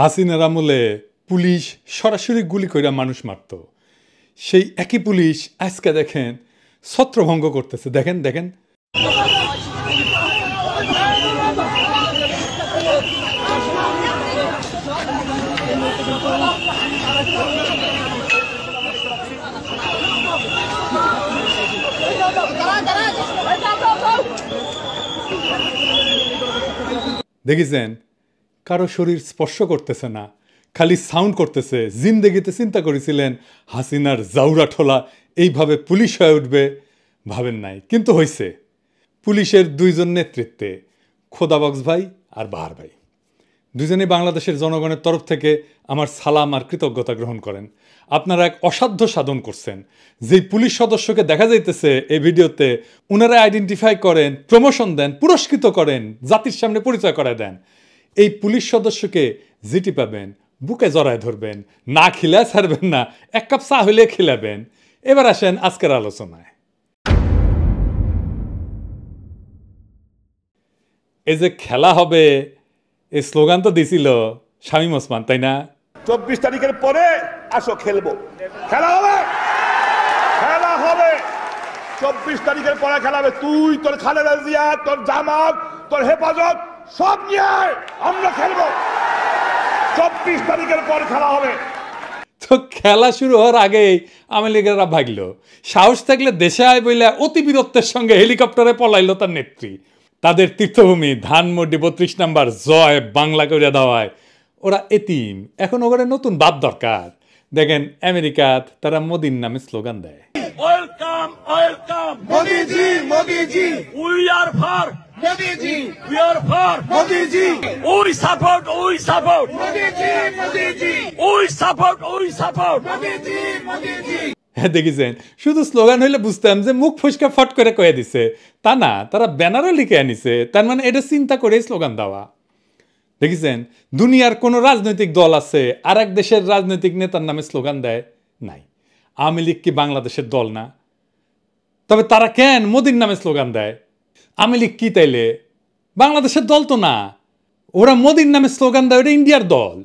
হাসিনার আমলে পুলিশ সরাসরি গুলি কইরা মানুষ মারত, সেই একই পুলিশ আজকে দেখেন ছত্রভঙ্গ করতেছে। দেখেন দেখেন দেখেছেন কারো শরীর স্পর্শ করতেছে না, খালি সাউন্ড করতেছে। জিন্দেগিতে চিন্তা করেছিলেন হাসিনার জাউরা ঠোলা এইভাবে পুলিশ হয়ে উঠবে? ভাবেন নাই, কিন্তু হয়েছে। পুলিশের দুইজন নেতৃত্বে, খোদাবক্স ভাই আর বাহার ভাই, দুজনেই বাংলাদেশের জনগণের তরফ থেকে আমার সালাম আর কৃতজ্ঞতা গ্রহণ করেন। আপনারা এক অসাধ্য সাধন করছেন। যেই পুলিশ সদস্যকে দেখা যাইতেছে এই ভিডিওতে, ওনারা আইডেন্টিফাই করেন, প্রমোশন দেন, পুরস্কৃত করেন, জাতির সামনে পরিচয় করায় দেন। এই পুলিশ সদস্যকে জিটি পাবেন, বুকে জড়ায় ধরবেন, না খিলা ছাড়বেন না, এক কাপ চা হইলে খিলাবেন। এবার আসেন আজকের আলোচনায়। এই যে খেলা হবে, এই স্লোগান তো দিছিল শামীম ওসমান, তাই না? 24 তারিখের পরে আসো খেলবো, খেলা হবে, খেলা হবে। 24 তারিখের পরে খেলা হবে। তুই, তোর খালেদা জিয়া, তোর জামাত, তোর হেফাজত সব নিয়ে আমরা খেলবো। 24 তারিখের পর খেলা হবে। তো খেলা শুরু হওয়ার আগেই আওয়ামী লীগেরা ভাগলো। সাহস থাকলে দেশে আয় বইলে অতি বীরত্বের সঙ্গে হেলিকপ্টারে পলাইলো তার নেত্রী। তাদের তীর্থভূমি ধানমন্ডি 32 নম্বর জয় বাংলা করে দেওয়ায় ওরা এতিম। এখন ওখানে নতুন বাপ দরকার। দেখেন আমেরিকাত তারা মোদির নামে স্লোগান দেয়, welcome welcome Modiji, Modiji, we are for Modiji, we are for Modiji, we support Modiji, Modiji, we support মোদিজি, মোদিজি। হ্যাঁ দেখেছেন, শুধু স্লোগান হইলে বুঝতাম যে মুখ ফুসকা ফট করে কয়ে দিছে, তা না, তারা ব্যানারও লিখে আনিছে। তার মানে এটা চিন্তা করে স্লোগান দেওয়া। দেখেছেন, দুনিয়ার কোন রাজনৈতিক দল আছে আর এক দেশের রাজনৈতিক নেতার নামে স্লোগান দেয়? নাই। আওয়ামী লীগ কি বাংলাদেশের দল না? তবে তারা কেন মোদির নামে স্লোগান দেয়? আওয়ামী লীগ কি তাইলে বাংলাদেশের দল তো না, ওরা মোদির নামে স্লোগান দেয়, ওটা ইন্ডিয়ার দল।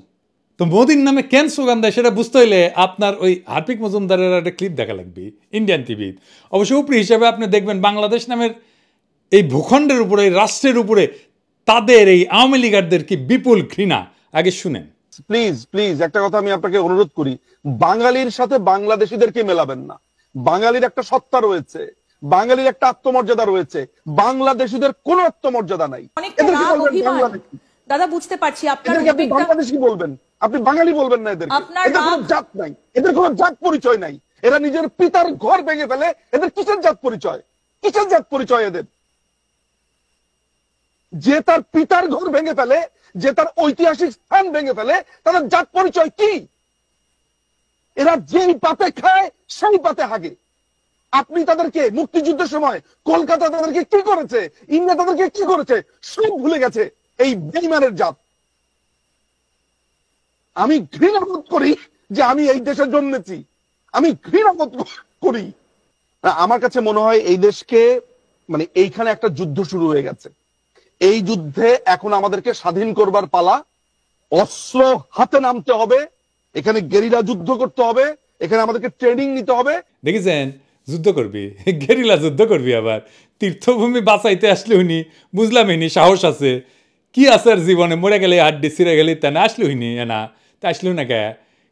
তো মোদির নামে কেন স্লোগান দেয় সেটা বুঝতে হইলে আপনার ওই হার্পিক মজুমদারের একটা ক্লিপ দেখা লাগবে ইন্ডিয়ান টিভি। অবশ্য উপরি হিসাবে আপনি দেখবেন বাংলাদেশ নামের এই ভূখণ্ডের উপরে, এই রাষ্ট্রের উপরে তাদের এই আওয়ামী লীগারদের কি বিপুল ঘৃণা। আগে শুনেন। প্লিজ প্লিজ একটা কথা আমি আপনাকে অনুরোধ করি, বাঙালির সাথে বাংলাদেশিদেরকে মেলাবেন না। বাঙালির একটা সত্তা রয়েছে, বাঙালির একটা আত্মমর্যাদা রয়েছে, বাংলাদেশিদের কোনো আত্মমর্যাদা নাই। দাদা বুঝতে পারছি আপনার বাংলাদেশি বলবেন, আপনি বাঙালি বলবেন না। এদের কোনো জাত নাই, এদের কোনো জাত পরিচয় নাই। এরা নিজের পিতার ঘর ভেঙে ফেলে, এদের কিসের জাত পরিচয়? কিসের জাত পরিচয় এদের? যে তার পিতার ঘর ভেঙে ফেলে, যে তার ঐতিহাসিক স্থান ভেঙে ফেলে, তাদের জাত পরিচয় কি? এরা যেই পাতে খায় সেই পাতে হাগে। আপনি তাদেরকে মুক্তিযুদ্ধের সময় কলকাতা তাদেরকে কি করেছে, ইন্ডিয়া তাদেরকে কি করেছে সব ভুলে গেছে এই বেঈমানের জাত। আমি ঘৃণা বোধ করি যে আমি এই দেশে জন্মেছি, আমি ঘৃণা বোধ করি। আমার কাছে মনে হয় এই দেশকে মানে এইখানে একটা যুদ্ধ শুরু হয়ে গেছে। এই যুদ্ধে এখন আমাদেরকে স্বাধীন করবার পালা। অস্ত্র হাতে নামতে হবে, এখানে গেরিলা যুদ্ধ করতে হবে, এখানে আমাদেরকে ট্রেনিং নিতে হবে। দেখেছেন, যুদ্ধ করবি, গেরিলা যুদ্ধ করবি। আবার তীর্থভূমি বাঁচাইতে আসলে উনি বুঝলাম ইনি সাহস আছে কি আছে আর জীবনে, মরে গেলে হাড্ডি ছিঁড়ে গেলে তা না আসলে হইনি না, তা আসলেও না কে?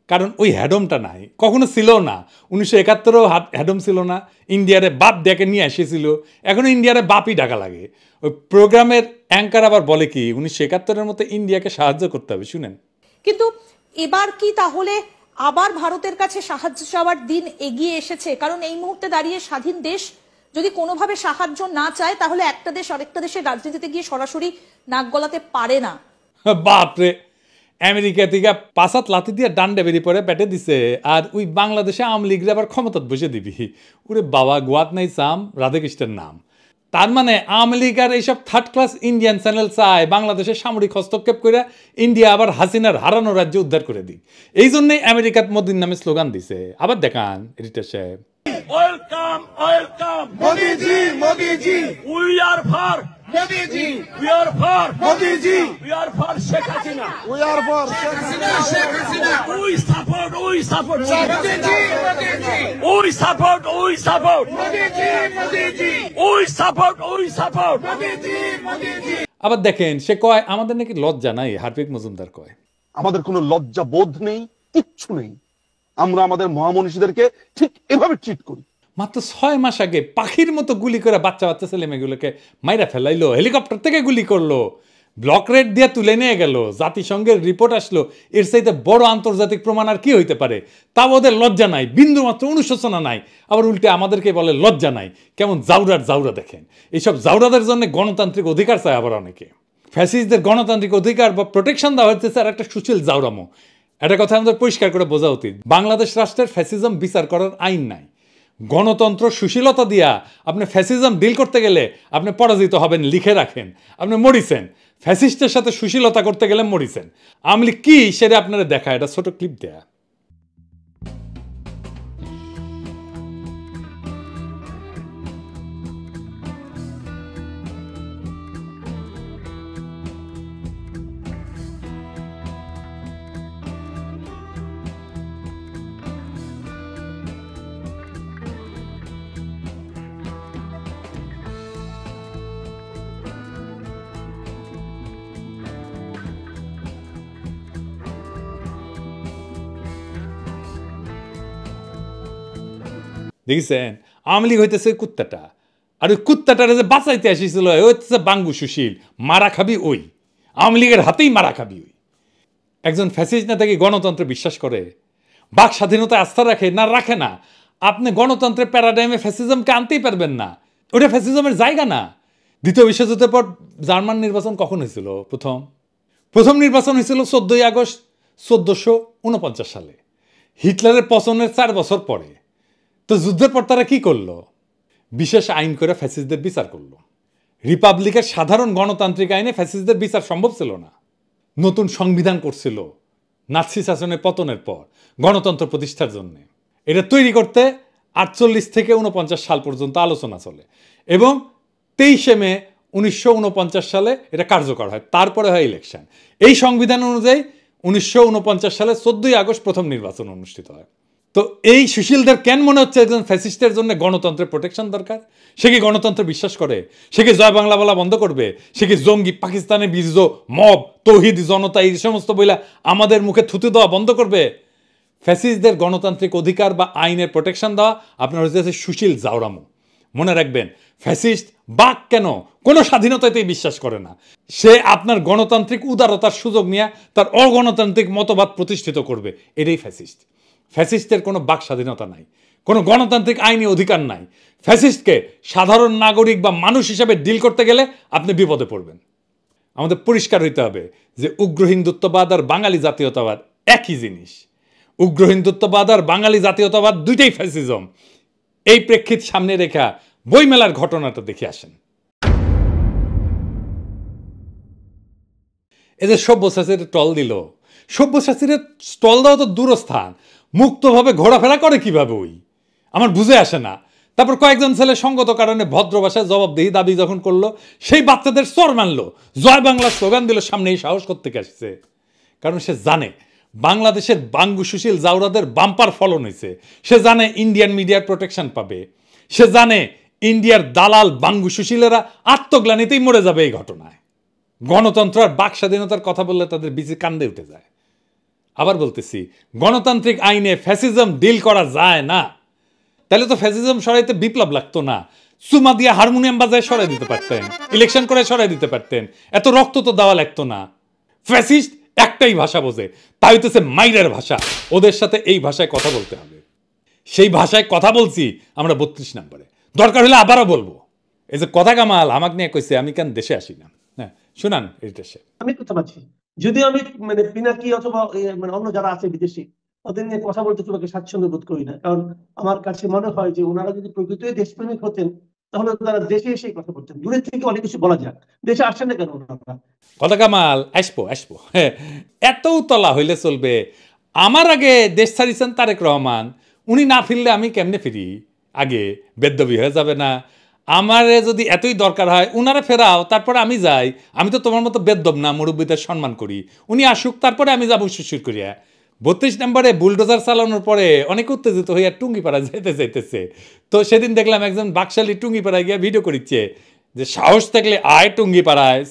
কারণ ওই হ্যাডমটা নাই, কখনো ছিল না। 1971-ও হ্যাডম ছিল না। ইন্ডিয়ারে বাপ ডেকে নিয়ে এসেছিল, এখনো ইন্ডিয়ারে বাপই ডাকা লাগে। ওই প্রোগ্রামের অ্যাঙ্কার আবার বলে কি 1971-এর মতো ইন্ডিয়াকে সাহায্য করতে হবে। শুনেন। কিন্তু এবার কি তাহলে আবার ভারতের কাছে সাহায্য চাওয়ার দিন এগিয়ে এসেছে? কারণ এই মুহূর্তে দাঁড়িয়ে স্বাধীন দেশ যদি কোনোভাবে সাহায্য না চায়, তাহলে একটা দেশ আরেকটা দেশের রাজনীতিতে গিয়ে সরাসরি নাক গলাতে পারে না। বাপরে, আমেরিকা থেকে 5 লাথি দিয়ে ডান্ডা বেরিয়ে পরে পেটে দিছে, আর ওই বাংলাদেশে আওয়ামী লীগরা আবার ক্ষমতা বসে দিবি। ওরে বাবা, গোয়াত নাই চাম, রাধাকৃষ্ণের নাম। তার মানে আওয়ামী লীগ আর এইসব থার্ড ক্লাস ইন্ডিয়ান চ্যানেল চায় বাংলাদেশের সামরিক হস্তক্ষেপ করে ইন্ডিয়া আবার হাসিনার হারানো রাজ্য উদ্ধার করে দিক। এই জন্যই আমেরিকাত মোদির নামে স্লোগান দিছে। আবার দেখান এডিটর সাহেব। Welcome welcome Modiji, Modiji, we are for Modi ji. We are for Modi ji. We are for Sheikh Hasina. We are for Sheikh Hasina. We support Modi ji. Modi ji. We support Modi ji. Modi ji. We support Modi ji. আবার দেখেন সে কয় আমাদের নাকি লজ্জা নাই, Harpic Majumdar কয় আমাদের কোনো লজ্জা বোধ নেই, কিচ্ছু নেই। আমরা আমাদের মহামনীষীদেরকে ঠিক এভাবে ট্রিট করি। মাত্র 6 মাস আগে পাখির মতো গুলি করে বাচ্চা বাচ্চা ছেলে মেয়েগুলোকে মাইরা ফেলাইলো, হেলিকপ্টার থেকে গুলি করলো, ব্লক রেড দিয়ে তুলে নিয়ে গেল, জাতিসংঘের রিপোর্ট আসলো। এর চাইতে বড় আন্তর্জাতিক প্রমাণ আর কি হইতে পারে? তাও ওদের লজ্জা নাই, বিন্দু মাত্র অনুশোচনা নাই। আবার উল্টে আমাদেরকে বলে লজ্জা নাই। কেমন জাউরার জাউরা দেখেন। এইসব জাউরাদের জন্য গণতান্ত্রিক অধিকার চায় আবার অনেকে। ফ্যাসিস্টদের গণতান্ত্রিক অধিকার বা প্রোটেকশন দেওয়া হচ্ছে আর একটা সুশীল জাউরামো। একটা কথা আমাদের পরিষ্কার করে বোঝা উচিত, বাংলাদেশ রাষ্ট্রের ফ্যাসিজম বিচার করার আইন নাই। গণতন্ত্র সুশীলতা দিয়া আপনি ফ্যাসিজম ডিল করতে গেলে আপনি পরাজিত হবেন, লিখে রাখেন। আপনি মরিছেন ফ্যাসিস্টের সাথে সুশীলতা করতে গেলে মরিছেন। আমলি কি সেটা আপনারা দেখা, এটা ছোট ক্লিপ দেয়া। দেখছেন আওয়ামী লীগ হইতেছে কুত্তাটা, আর ওই কুত্তাটারে যে বাঁচাইতে আসিছিল হইতেছে বাঙ্গু সুশীল। মারা খাবি ওই, আওয়ামী লীগের হাতেই মারা খাবি ওই। একজন ফ্যাসিস্ট নেতা কি গণতন্ত্রে বিশ্বাস করে, বাক স্বাধীনতায় আস্থা রাখে না? রাখে না। আপনি গণতন্ত্রের প্যারাডাইমে ফ্যাসিজমকে আনতেই পারবেন না, ওটা ফ্যাসিজমের জায়গা না। দ্বিতীয় বিশ্বযুদ্ধের পর জার্মান নির্বাচন কখন হয়েছিল? প্রথম নির্বাচন হয়েছিল 14 আগস্ট 1449 সালে, হিটলারের পতনের 4 বছর পরে। তো যুদ্ধের পর তারা কি করলো? বিশেষ আইন করে ফ্যাসিস্টদের বিচার করলো। রিপাবলিকের সাধারণ গণতান্ত্রিক আইনে ফ্যাসিস্টদের বিচার সম্ভব ছিল না। নতুন সংবিধান করছিল নাৎসি শাসনের পতনের পর গণতন্ত্র প্রতিষ্ঠার জন্য। এটা তৈরি করতে 48 থেকে 49 সাল পর্যন্ত আলোচনা চলে এবং 23 মে 1949 সালে এটা কার্যকর হয়। তারপরে হয় ইলেকশন। এই সংবিধান অনুযায়ী 1949 সালে 14 আগস্ট প্রথম নির্বাচন অনুষ্ঠিত হয়। তো এই সুশীলদের কেন মনে হচ্ছে একজন ফ্যাসিস্টের জন্য গণতন্ত্রের প্রোটেকশন দরকার? সে কি গণতন্ত্রে বিশ্বাস করে? সে কি জয় বাংলা বলা বন্ধ করবে? সে কি জঙ্গি, পাকিস্তানে বীজ, মব, তৌহিদ, জনতা এই সমস্ত বইলা আমাদের মুখে থুতু দেওয়া বন্ধ করবে? ফ্যাসিস্টদের গণতান্ত্রিক অধিকার বা আইনের প্রোটেকশন দেওয়া আপনার হচ্ছে সুশীল জাউরামো। মনে রাখবেন, ফ্যাসিস্ট বাক কেন কোনো স্বাধীনতাতেই বিশ্বাস করে না। সে আপনার গণতান্ত্রিক উদারতার সুযোগ নিয়ে তার অগণতান্ত্রিক মতবাদ প্রতিষ্ঠিত করবে। এটাই ফ্যাসিস্ট। ফ্যাসিস্টের কোনো বাক স্বাধীনতা নাই, কোনো গণতান্ত্রিক আইনি অধিকার নাই। ফ্যাসিস্টকে সাধারণ নাগরিক বা মানুষ হিসাবে ডিল করতে গেলে আপনি বিপদে পড়বেন। আমাদের পরিষ্কার হইতে হবে যে উগ্র হিন্দুত্ববাদ আর বাঙালি জাতীয়তাবাদ একই জিনিস। উগ্র হিন্দুত্ববাদ আর বাঙালি জাতীয়তাবাদ দুইটাই ফ্যাসিজম। এই প্রেক্ষিত সামনে রেখা বইমেলার ঘটনাটা দেখে আসেন। এই যে সব্যসাচীর টল দিল, সব্যসাচীর স্টল দেওয়া তো দূরস্থান, মুক্তভাবে ঘোরাফেরা করে কিভাবে ওই আমার বুঝে আসে না। তারপর কয়েকজন ছেলে সঙ্গত কারণে ভদ্র ভাষায় জবাবদিহি দাবি যখন করলো, সেই বাচ্চাদের চর মানলো, জয় বাংলা স্লোগান দিল, সামনে এই সাহস করতে আসছে। কারণ সে জানে বাংলাদেশের বাঙ্গু সুশীল জাউরাদের বাম্পার ফলন হয়েছে। সে জানে ইন্ডিয়ান মিডিয়ার প্রোটেকশন পাবে। সে জানে ইন্ডিয়ার দালাল বাঙ্গু সুশীলেরা আত্মগ্লানিতেই মরে যাবে এই ঘটনায়। গণতন্ত্র আর বাক স্বাধীনতার কথা বললে তাদের বিচি কান্দে উঠে যায়। আবার বলতেছি, গণতান্ত্রিক আইনে ফ্যাসিজম ডিল করা যায় না। তাহলে তো ফ্যাসিজম সরাইতে বিপ্লব লাগতো না। সুমা দিয়ে হারমোনিয়াম বাজায় সরাই দিতে পারতেন, ইলেকশন করে সরাই দিতে পারতেন, এত রক্ত তো দেওয়া লাগতো না। ফ্যাসিস্ট একটাই ভাষা বোঝে, তাই হইতেছে মাইরের ভাষা। ওদের সাথে এই ভাষায় কথা বলতে হবে। সেই ভাষায় কথা বলছি আমরা 32 নম্বরে, দরকার হলে আবারও বলবো। এই যে কথা কামাল আমাকে নিয়ে কইছে আমি কেন দেশে আসি না, হ্যাঁ শুনান এই দেশে আমি কথা পাচ্ছি। যদিও আমি মানে পিনাকি অথবা মানে অন্য যারা আছে বিদেশি ওদের নিয়ে কথা বলতে খুব একটা স্বাচ্ছন্দ্য বোধ করি না। কারণ আমার কাছে মনে হয় যে ওনারা যদি প্রকৃতই দেশপ্রেমিক হতেন তাহলে তারা দেশে এসে কথা বলতেন। দূরের থেকে অনেক কিছু বলা যাক, দেশে আসেন না কেন ওনারা? কথা কামাল আসবো আসবো, এত উতলা হইলে চলবে? আমার আগে দেশ ছাড়িয়েছেন তারেক রহমান, উনি না ফিরলে আমি কেমনে ফিরি? আগে বেদবি হয়ে যাবে না? আমারে যদি এতই দরকার হয় উনারা ফেরাও, তারপরে আমি যাই। আমি তো তোমার মতো বেদ্যব না, মুরব্বীদের সম্মান করি। উনি আসুক, তারপরে আমি যাবো শিশির করিয়া। 32 নম্বরে বুলডোজার চালানোর পরে অনেক উত্তেজিত হইয়া টুঙ্গিপাড়া যাইতেছে। তো সেদিন দেখলাম একজন বাকশালী টুঙ্গিপাড়ায় গিয়ে ভিডিও করিচ্ছে যে সাহস থাকলে আয় টুঙ্গিপাড়ায়,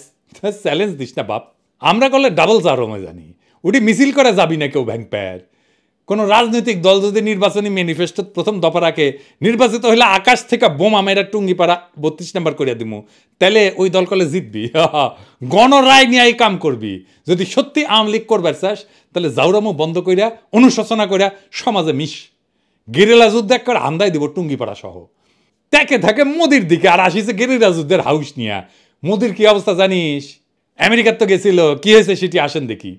চ্যালেঞ্জ দিস না বাপ। আমরা করলে ডাবল জারমে জানি, উঠি মিছিল করে যাবি না কেউ ভ্যাং প্যার। কোনো রাজনৈতিক দল যদি নির্বাচনী ম্যানিফেস্টো প্রথম দফা রাখে নির্বাচিত হইলে আকাশ থেকে বোমা মেরা টুঙ্গিপাড়া 32 নম্বর করিয়া দিমু, তাহলে ওই দল কলে জিতবি। গণরায় নিয়ে কাম করবি। যদি সত্যি আওয়ামী লীগ করবার চাস তাহলে জাউরামো বন্ধ কইরা অনুশোচনা কইরা সমাজে মিশ। গেরিলা যুদ্ধ এক করে হান্দাই দিব টুঙ্গিপাড়া সহ। তাকে থাকে মোদির দিকে আর আসিছে গেরিলা যুদ্ধের হাউস নিয়া। মোদির কি অবস্থা জানিস? আমেরিকার তো গেছিল, কি হয়েছে সেটি আসেন দেখি।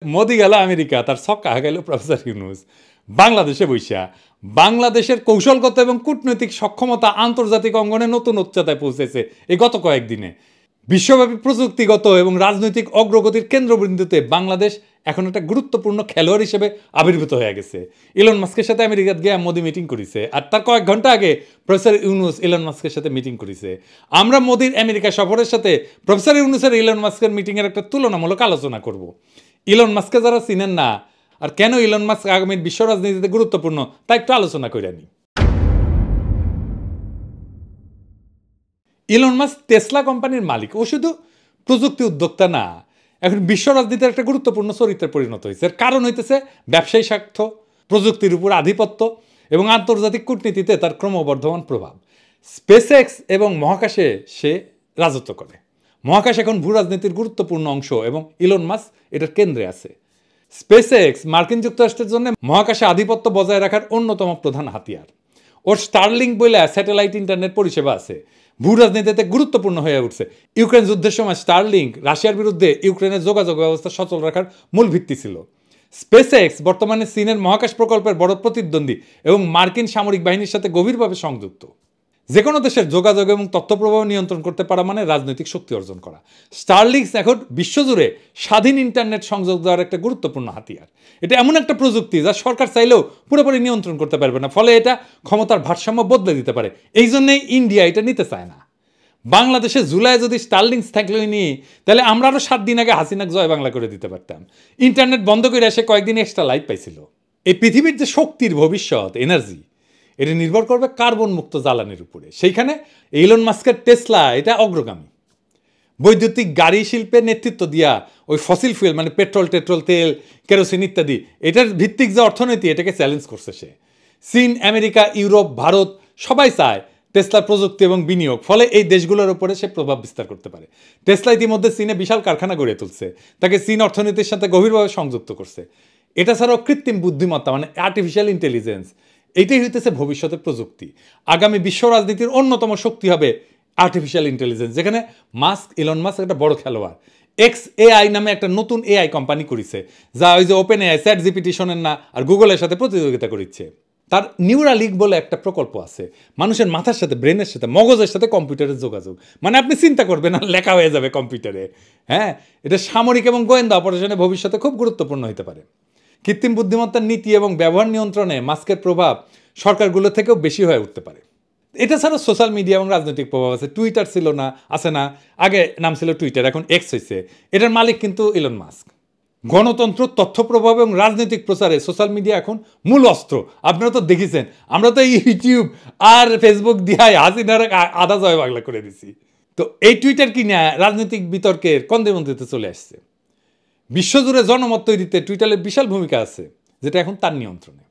মোদি গেল আমেরিকা, তার ছক্কা গেল প্রফেসর ইউনূস বাংলাদেশে বৈশা। বাংলাদেশের কৌশলগত এবং কূটনৈতিক সক্ষমতা আন্তর্জাতিক অঙ্গনে নতুন উচ্চতায় পৌঁছেছে এই গত কয়েকদিনে। বিশ্বব্যাপী প্রযুক্তিগত এবং রাজনৈতিক অগ্রগতির কেন্দ্রবিন্দুতে বাংলাদেশ এখন একটা গুরুত্বপূর্ণ খেলোয়াড় হিসেবে আবির্ভূত হয়ে গেছে। ইলন মাস্কের সাথে আমেরিকাত গিয়ে মোদি মিটিং করেছে, আর তার কয়েক ঘন্টা আগে প্রফেসর ইউনূস ইলন মাস্কের সাথে মিটিং করেছে। আমরা মোদির আমেরিকা সফরের সাথে প্রফেসর ইউনূসের ইলন মাস্কের মিটিংয়ের একটা তুলনামূলক আলোচনা করব। ইলন মাস্ককে যারা চিনেন না আর কেন ইলন মাস্ক আগামীর বিশ্ব রাজনীতিতে গুরুত্বপূর্ণ তা একটু আলোচনা করে নি। ইলন মাস্ক টেসলা কোম্পানির মালিক। ও শুধু প্রযুক্তি উদ্যোক্তা না, এখন বিশ্ব রাজনীতির একটা গুরুত্বপূর্ণ চরিত্রে পরিণত হয়েছে। এর কারণ হইতেছে ব্যবসায়ী স্বার্থ, প্রযুক্তির উপর আধিপত্য এবং আন্তর্জাতিক কূটনীতিতে তার ক্রমবর্ধমান প্রভাব। স্পেসএক্স এবং মহাকাশে সে রাজত্ব করে। মহাকাশ এখন ভূ রাজনীতির গুরুত্বপূর্ণ অংশ এবং ইলন মাস্ক এটার কেন্দ্রে আছে। স্পেসএক্স মার্কিন যুক্তরাষ্ট্রের জন্য মহাকাশে আধিপত্য বজায় রাখার অন্যতম প্রধান হাতিয়ার। ওর স্টারলিংক বলে স্যাটেলাইট ইন্টারনেট পরিষেবা আছে, ভূ রাজনীতিতে গুরুত্বপূর্ণ হয়ে উঠছে। ইউক্রেন যুদ্ধের সময় স্টারলিংক রাশিয়ার বিরুদ্ধে ইউক্রেনের যোগাযোগ ব্যবস্থা সচল রাখার মূল ভিত্তি ছিল। স্পেসএক্স বর্তমানে চীনের মহাকাশ প্রকল্পের বড় প্রতিদ্বন্দ্বী এবং মার্কিন সামরিক বাহিনীর সাথে গভীরভাবে সংযুক্ত। যে কোনো দেশের যোগাযোগ এবং তথ্য প্রবাহ নিয়ন্ত্রণ করতে পারা মানে রাজনৈতিক শক্তি অর্জন করা। স্টারলিংক এখন বিশ্বজুড়ে স্বাধীন ইন্টারনেট সংযোগ দেওয়ার একটা গুরুত্বপূর্ণ হাতিয়ার। এটা এমন একটা প্রযুক্তি যা সরকার চাইলেও পুরোপুরি নিয়ন্ত্রণ করতে পারবে না, ফলে এটা ক্ষমতার ভারসাম্য বদলে দিতে পারে। এই জন্যই ইন্ডিয়া এটা নিতে চায় না। বাংলাদেশে জুলাই যদি স্টারলিংক থাকলে নিই তাহলে আমরা আরও 7 দিন আগে হাসিনাক জয় বাংলা করে দিতে পারতাম। ইন্টারনেট বন্ধ করে এসে কয়েকদিন এক্সট্রা লাইফ পাইছিল। এই পৃথিবীর যে শক্তির ভবিষ্যৎ এনার্জি, এটা নির্ভর করবে কার্বন মুক্ত জ্বালানির উপরে। সেইখানে ইলন মাস্কের টেসলা এটা অগ্রগামী। বৈদ্যুতিক গাড়ি শিল্পের নেতৃত্ব দিয়া ওই ফসিল ফুয়েল মানে পেট্রোল, তেল, কেরোসিন ইত্যাদি এটার ভিত্তিক যে অর্থনীতি এটাকে চ্যালেঞ্জ করছে সে। চীন, আমেরিকা, ইউরোপ, ভারত সবাই চায় টেসলার প্রযুক্তি এবং বিনিয়োগ, ফলে এই দেশগুলোর উপরে সে প্রভাব বিস্তার করতে পারে। টেসলা ইতিমধ্যে চীনে বিশাল কারখানা গড়ে তুলছে, তাকে চীন অর্থনীতির সাথে গভীরভাবে সংযুক্ত করছে। এটা ছাড়াও কৃত্রিম বুদ্ধিমত্তা মানে আর্টিফিশিয়াল ইন্টেলিজেন্স, এইটাই হইতেছে ভবিষ্যতের প্রযুক্তি। আগামী বিশ্ব রাজনীতির অন্যতম শক্তি হবে আর্টিফিশিয়াল ইন্টেলিজেন্স, যেখানে ইলন মাস্ক একটা বড় খেলোয়াড়। XAI নামে একটা নতুন AI কোম্পানি করেছে, যা ওই যে ওপেন AI, চ্যাট জিপিটি শোনেন না, আর গুগলের সাথে প্রতিযোগিতা করছে। তার নিউরালিক বলে একটা প্রকল্প আছে, মানুষের মাথার সাথে, ব্রেনের সাথে, মগজের সাথে কম্পিউটারের যোগাযোগ। মানে আপনি চিন্তা করবেন না, লেখা হয়ে যাবে কম্পিউটারে। হ্যাঁ, এটা সামরিক এবং গোয়েন্দা অপারেশনে ভবিষ্যতে খুব গুরুত্বপূর্ণ হতে পারে। কৃত্রিম বুদ্ধিমত্তার নীতি এবং ব্যবহার নিয়ন্ত্রণে মাস্কের প্রভাব সরকারগুলো থেকেও বেশি হয়ে উঠতে পারে। এটা ছাড়া সোশ্যাল মিডিয়া এবং রাজনৈতিক প্রভাব আছে। টুইটার ছিল না, আছে না, আগে নাম ছিল টুইটার, এখন এক্স হয়েছে। এটার মালিক কিন্তু ইলন মাস্ক। গণতন্ত্র, তথ্য প্রভাব এবং রাজনৈতিক প্রচারে সোশ্যাল মিডিয়া এখন মূল অস্ত্র। আপনারা তো দেখেছেন, আমরা তো ইউটিউব আর ফেসবুক দিয়ে হাসিনার আধা জয় বাংলা করে দিছি। তো এই টুইটার কিনা রাজনৈতিক বিতর্কের কন্দেমন্ত্রীতে চলে আসছে। বিশ্বজুড়ে জনমত তৈরিতে টুইটারের বিশাল ভূমিকা আছে, যেটা এখন তার নিয়ন্ত্রণে।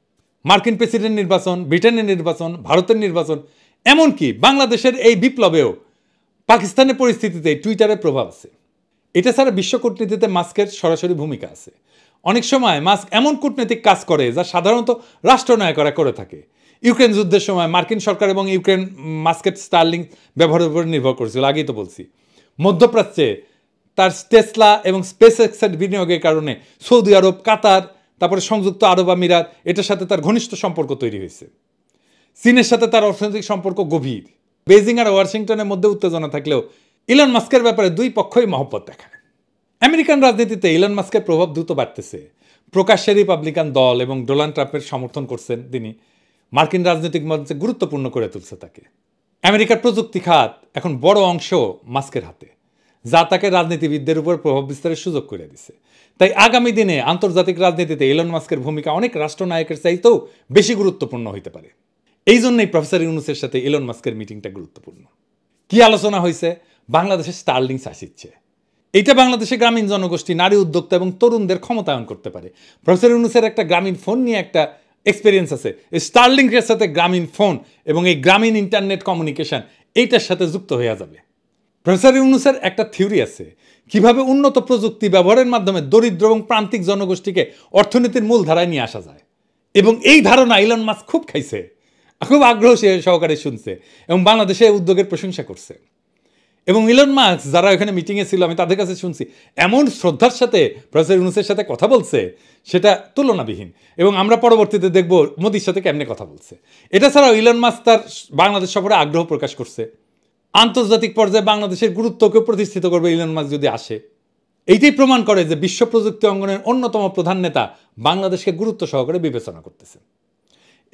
মার্কিন প্রেসিডেন্ট নির্বাচন, ব্রিটেনের নির্বাচন, ভারতের নির্বাচন, এমনকি বাংলাদেশের এই বিপ্লবেও পাকিস্তানের পরিস্থিতিতে টুইটারের প্রভাব আছে। এটা ছাড়া বিশ্ব কূটনীতিতে মাস্কের সরাসরি ভূমিকা আছে। অনেক সময় মাস্ক এমন কূটনৈতিক কাজ করে যা সাধারণত রাষ্ট্রনায়করা করে থাকে। ইউক্রেন যুদ্ধের সময় মার্কিন সরকার এবং ইউক্রেন মাস্কের স্টারলিংক ব্যবহারের উপর নির্ভর করেছিল, আগেই তো বলছি। মধ্যপ্রাচ্যে তার টেসলা এবং স্পেসএক্সের বিনিয়োগের কারণে সৌদি আরব, কাতার, তারপরে সংযুক্ত আরব আমিরাত, এটার সাথে তার ঘনিষ্ঠ সম্পর্ক তৈরি হয়েছে। চীনের সাথে তার অর্থনৈতিক সম্পর্ক গভীর। বেজিং আর ওয়াশিংটনের মধ্যে উত্তেজনা থাকলেও ইলন মাস্কের ব্যাপারে দুই পক্ষই মহব্বত দেখায়। আমেরিকান রাজনীতিতে ইলন মাস্কের প্রভাব দ্রুত বাড়তেছে। প্রকাশ্যে রিপাবলিকান দল এবং ডোনাল্ড ট্রাম্পের সমর্থন করছেন তিনি। মার্কিন রাজনৈতিক মঞ্চে গুরুত্বপূর্ণ করে তুলছে তাকে। আমেরিকার প্রযুক্তি খাত এখন বড় অংশ মাস্কের হাতে, যা তাকে রাজনীতিবিদদের উপর প্রভাব বিস্তারের সুযোগ করে দিছে। তাই আগামী দিনে আন্তর্জাতিক রাজনীতিতে ইলন মাস্কের ভূমিকা অনেক রাষ্ট্রনায়কের চাইতেও বেশি গুরুত্বপূর্ণ হইতে পারে। এই জন্যই প্রফেসর ইউনূসের সাথে ইলন মাস্কের মিটিংটা গুরুত্বপূর্ণ। কি আলোচনা হয়েছে? বাংলাদেশে স্টারলিংক আসিচ্ছে। এইটা বাংলাদেশে গ্রামীণ জনগোষ্ঠী, নারী উদ্যোক্তা এবং তরুণদের ক্ষমতায়ন করতে পারে। প্রফেসর ইউনূসের একটা গ্রামীণ ফোন নিয়ে একটা এক্সপিরিয়েন্স আছে। স্টারলিংকের সাথে গ্রামীণ ফোন এবং এই গ্রামীণ ইন্টারনেট কমিউনিকেশন এইটার সাথে যুক্ত হয়ে যাবে। প্রফেসর ইউনূসের একটা থিওরি আছে কিভাবে উন্নত প্রযুক্তি ব্যবহারের মাধ্যমে দরিদ্র এবং প্রান্তিক জনগোষ্ঠীকে অর্থনীতির মূল ধারায় নিয়ে আসা যায়। এবং এই ধারণা ইলন মাস্ক খুব খাইছে, খুব আগ্রহ সহকারে শুনছে এবং বাংলাদেশে উদ্যোগের প্রশংসা করছে। এবং ইলন মাস্ক যারা এখানে মিটিংয়ে ছিল, আমি তাদের কাছে শুনছি এমন শ্রদ্ধার সাথে প্রফেসর ইউনূসের সাথে কথা বলছে, সেটা তুলনাবিহীন। এবং আমরা পরবর্তীতে দেখব মোদির সাথে কেমনে কথা বলছে। এটা ছাড়াও ইলন মাস্ক তার বাংলাদেশ সফরে আগ্রহ প্রকাশ করছে। আন্তর্জাতিক পর্যায়ে বাংলাদেশের গুরুত্বকে প্রতিষ্ঠিত করবে ইলন মাস্ক যদি আসে। এইটাই প্রমাণ করে যে বিশ্ব প্রযুক্তি অঙ্গনের অন্যতম প্রধান নেতা বাংলাদেশকে গুরুত্ব সহকারে বিবেচনা করতেছে।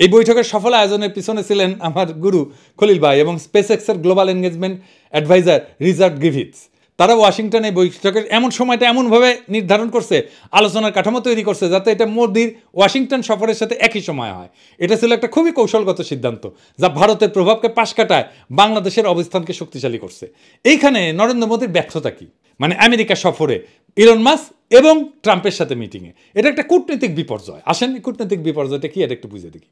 এই বৈঠকের সফল আয়োজনের পিছনে ছিলেন আমার গুরু খলিল ভাই এবং স্পেসএক্সের global engagement advisor Richard Griffiths. তারা ওয়াশিংটনে বৈঠকের এমন সময়টা এমনভাবে নির্ধারণ করছে, আলোচনার কাঠামো তৈরি করছে যাতে এটা মোদির ওয়াশিংটন সফরের সাথে একই সময় হয়। এটা ছিল একটা খুবই কৌশলগত সিদ্ধান্ত, যা ভারতের প্রভাবকে পাশ কাটায় বাংলাদেশের অবস্থানকে শক্তিশালী করছে। এইখানে নরেন্দ্র মোদির ব্যর্থতা কি? মানে আমেরিকা সফরে ইলন মাস্ক এবং ট্রাম্পের সাথে মিটিংয়ে, এটা একটা কূটনৈতিক বিপর্যয়। আসেন কূটনৈতিক বিপর্যয়টা কি এটা একটু বুঝে দেখি।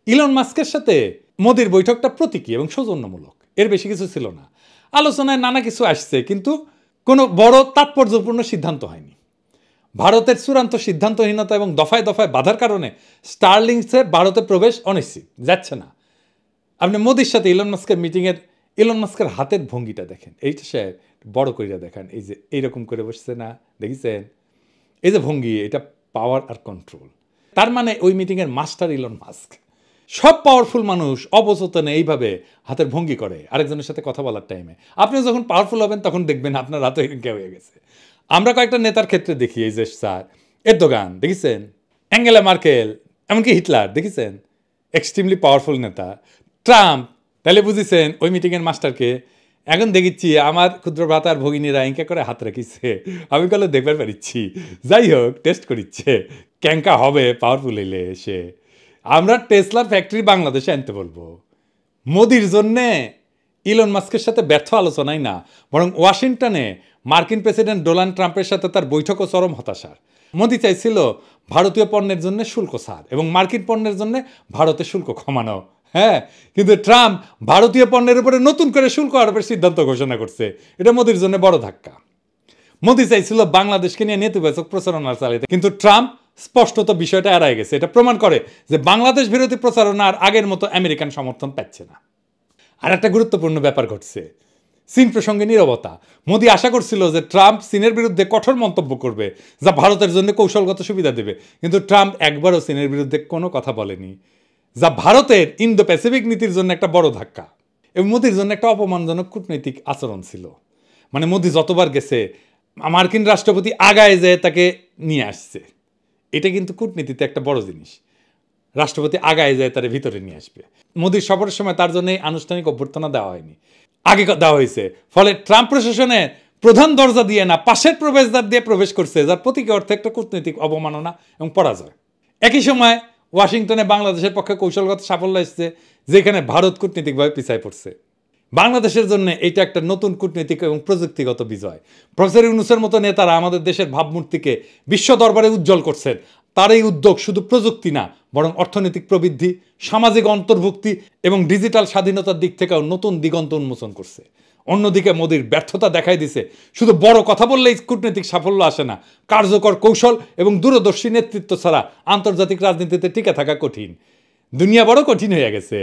ইলন মাস্কের সাথে মোদির বৈঠকটা প্রতীকী এবং সৌজন্যমূলক, এর বেশি কিছু ছিল না। আলোচনায় নানা কিছু আসছে, কিন্তু কোনো বড় তাৎপর্যপূর্ণ সিদ্ধান্ত হয়নি। ভারতের চূড়ান্ত সিদ্ধান্তহীনতা এবং দফায় দফায় বাধার কারণে স্টারলিংসে ভারতে প্রবেশ অনিশ্চিত, যাচ্ছে না। আপনি মোদির সাথে ইলন মাস্কের মিটিংয়ের ইলন মাস্কের হাতের ভঙ্গিটা দেখেন, এইটা সে বড় কইরা দেখান, এই যে এইরকম করে বসছে না, দেখেছেন? এই যে ভঙ্গি, এটা পাওয়ার আর কন্ট্রোল। তার মানে ওই মিটিংয়ের মাস্টার ইলন মাস্ক। সব পাওয়ারফুল মানুষ অবচেতনে এইভাবে হাতের ভঙ্গি করে আরেকজনের সাথে কথা বলার টাইমে। আপনি যখন পাওয়ারফুল হবেন তখন দেখবেন আপনার হাতে হয়ে গেছে। আমরা কয়েকটা নেতার ক্ষেত্রে দেখি, এই যে স্যার এরদোগান দেখেছেন, অ্যাঙ্গেলা মার্কেল, এমনকি হিটলার দেখেছেন, এক্সট্রিমলি পাওয়ারফুল নেতা। ট্রাম্প, তাহলে বুঝেছেন ওই মিটিংয়ের মাস্টারকে। এখন দেখিচ্ছি আমার ক্ষুদ্র ভ্রাতার ভগিনীরা ইঙ্কা করে হাত রাখিছে, আমি কলে দেখবার পারিচ্ছি। যাই হোক, টেস্ট করিচ্ছে ক্যাঙ্কা হবে পাওয়ারফুল এলে এসে। আমরা টেসলার ফ্যাক্টরি বাংলাদেশে আনতে বলবো। মোদির জন্যে ইলন মাস্কের সাথে ব্যর্থ আলোচনাই না, বরং ওয়াশিংটনে মার্কিন প্রেসিডেন্ট ডোনাল্ড ট্রাম্পের সাথে তার বৈঠকও চরম হতাশার। মোদি চাইছিল ভারতীয় পণ্যের জন্য শুল্ক ছাড় এবং মার্কিন পণ্যের জন্য ভারতের শুল্ক কমানো। হ্যাঁ, কিন্তু ট্রাম্প ভারতীয় পণ্যের উপরে নতুন করে শুল্ক আরোপের সিদ্ধান্ত ঘোষণা করছে। এটা মোদির জন্য বড় ধাক্কা। মোদি চাইছিল বাংলাদেশকে নিয়ে নেতিবাচক প্রচারণা চালাতে, কিন্তু ট্রাম্প স্পষ্টত বিষয়টা এড়ায় গেছে। এটা প্রমাণ করে যে বাংলাদেশ বিরোধী প্রচারণা আর আগের মতো আমেরিকান সমর্থন পাচ্ছে না। আর একটা গুরুত্বপূর্ণ ব্যাপার ঘটছে, চীন প্রসঙ্গে নীরবতা। মোদি আশা করছিল যে ট্রাম্প চীনের বিরুদ্ধে কঠোর মন্তব্য করবে, যা ভারতের জন্য কৌশলগত সুবিধা দেবে, কিন্তু ট্রাম্প একবারও চীনের বিরুদ্ধে কোনো কথা বলেনি, যা ভারতের ইন্দো প্যাসিফিক নীতির জন্য একটা বড় ধাক্কা এবং মোদির জন্য একটা অপমানজনক কূটনৈতিক আচরণ ছিল। মানে মোদি যতবার গেছে মার্কিন রাষ্ট্রপতি আগায় যেয়ে তাকে নিয়ে আসছে, এটা কিন্তু কূটনীতিতে একটা বড় জিনিস। রাষ্ট্রপতি আগায় যায় তার ভিতরে নিয়ে আসবে। মোদির সফরের সময় তার জন্য আনুষ্ঠানিক অভ্যর্থনা দেওয়া হয়নি, আগে দেওয়া হয়েছে। ফলে ট্রাম্প প্রশাসনে প্রধান দরজা দিয়ে না, পাশের প্রবেশদ্বার দিয়ে প্রবেশ করছে, যার প্রতীকী অর্থে একটা কূটনৈতিক অবমাননা এবং পরাজয়। একই সময় ওয়াশিংটনে বাংলাদেশের পক্ষে কৌশলগত সাফল্য এসছে, যেখানে ভারত কূটনীতিকভাবে পিছায় পড়ছে। বাংলাদেশের জন্য এটা একটা নতুন কূটনৈতিক এবং প্রযুক্তিগত বিজয়। প্রফেসর ইউনূসের মতো নেতারা আমাদের দেশের ভাবমূর্তিকে বিশ্ব দরবারে উজ্জ্বল করছেন। তার এই উদ্যোগ শুধু প্রযুক্তি না, বরং অর্থনৈতিক প্রবৃদ্ধি, সামাজিক অন্তর্ভুক্তি এবং ডিজিটাল স্বাধীনতার দিক থেকেও নতুন দিগন্ত উন্মোচন করছে। অন্যদিকে মোদির ব্যর্থতা দেখাই দিছে শুধু বড় কথা বললেই কূটনৈতিক সাফল্য আসে না, কার্যকর কৌশল এবং দূরদর্শী নেতৃত্ব ছাড়া আন্তর্জাতিক রাজনীতিতে টিকে থাকা কঠিন। দুনিয়া বড় কঠিন হয়ে গেছে।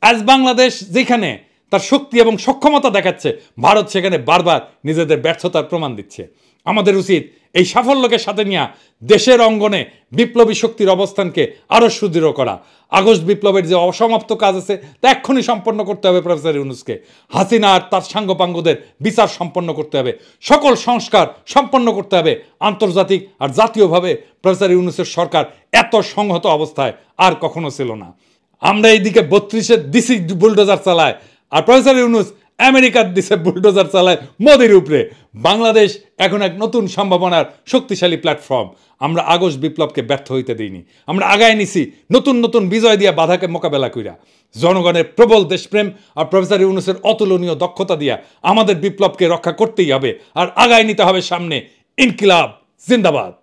আজ বাংলাদেশ যেখানে তার শক্তি এবং সক্ষমতা দেখাচ্ছে, ভারত সেখানে বারবার নিজেদের ব্যর্থতার প্রমাণ দিচ্ছে। আমাদের উচিত এই সাফল্যকে সাথে নিয়ে দেশের অঙ্গনে বিপ্লবী শক্তির অবস্থানকে আরো সুদৃঢ় করা। আগস্ট বিপ্লবের যে অসমাপ্ত কাজ আছে তা এক্ষুনি সম্পন্ন করতে হবে প্রফেসর ইউনূসকে। হাসিনা আর তার সাঙ্গপাঙ্গদের বিচার সম্পন্ন করতে হবে, সকল সংস্কার সম্পন্ন করতে হবে। আন্তর্জাতিক আর জাতীয়ভাবে প্রফেসর ইউনূসের সরকার এত সংহত অবস্থায় আর কখনো ছিল না। আমরা এইদিকে 32-এর দিছি বুলডোজার চালায়, আর প্রফেসর ইউনূস আমেরিকার দিছে বুলডোজার চালায় মোদির উপরে। বাংলাদেশ এখন এক নতুন সম্ভাবনার শক্তিশালী প্ল্যাটফর্ম। আমরা আগস্ট বিপ্লবকে ব্যর্থ হইতে দিইনি, আমরা আগায় নিছি নতুন নতুন বিজয় দিয়া বাধাকে মোকাবেলা কইরা। জনগণের প্রবল দেশপ্রেম আর প্রফেসর ইউনূসের অতুলনীয় দক্ষতা দিয়া আমাদের বিপ্লবকে রক্ষা করতেই হবে, আর আগায় নিতে হবে সামনে। ইনকিলাব জিন্দাবাদ।